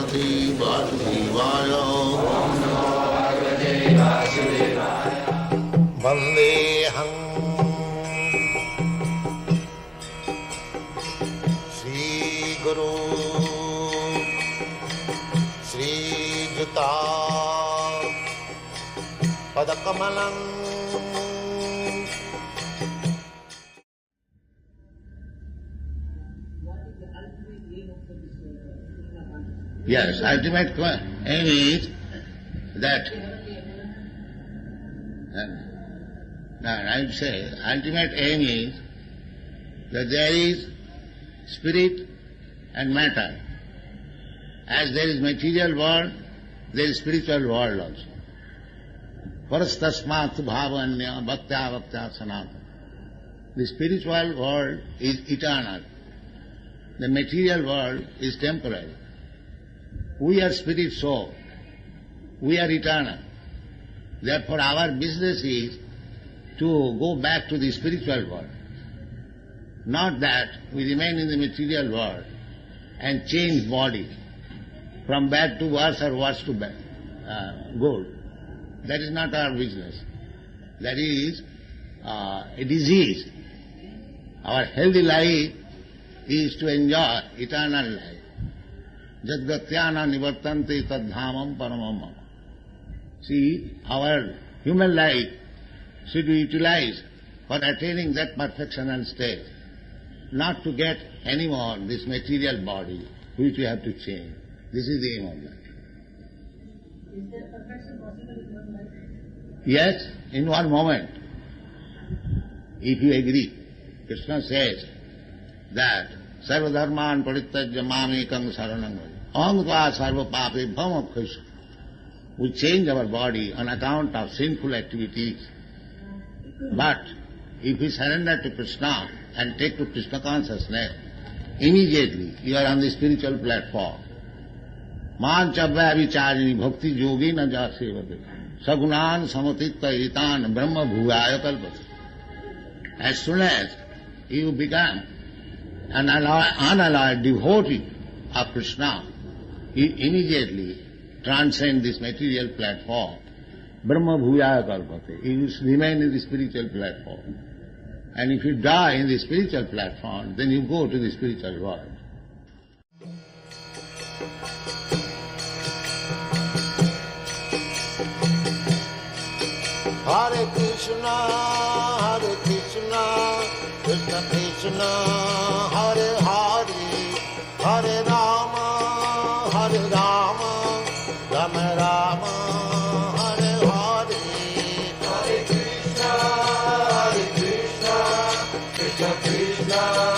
Parvati Vasudevaya. Vandeham Shri Guru Shri Juta Padakamalam. Yes, ultimate aim is that, I would say, ultimate aim is that there is spirit and matter. As there is material world, there is spiritual world also. Parastasmat bhavanya bhaktya bhaktya sanatana. The spiritual world is eternal. The material world is temporary. We are spirit soul. We are eternal. Therefore our business is to go back to the spiritual world. Not that we remain in the material world and change body from bad to worse or worse to bad, good. That is not our business. That is a disease. Our healthy life is to enjoy eternal life. Jadgatyana nivartante tadhamam paramam mama. See, our human life should be utilized for attaining that perfectional state, not to get any more this material body which we have to change. This is the aim of life. Is there perfection possible in one life? Yes, in one moment. If you agree, Krishna says that Sarva dharman parittajya mamekam saranam vraja. Aham tva sarva pape bham apkhisha. We change our body on account of sinful activities. But if we surrender to Krishna and take to Krishna consciousness, immediately you are on the spiritual platform. Man chabhya vicharini bhakti yogi na jasevate. Sagunan samatitta itan brahma bhuvaya kalpate. As soon as you become an unalloyed devotee of Krishna, you immediately transcend this material platform. Brahma bhuvaya kalpate. You remain in the spiritual platform. And if you die in the spiritual platform, then you go to the spiritual world. Hare Krishna, Krishna Krishna, Hare Hare, Hare Rama, Rama Rama, Hare Hare. Hare Krishna, Krishna Krishna.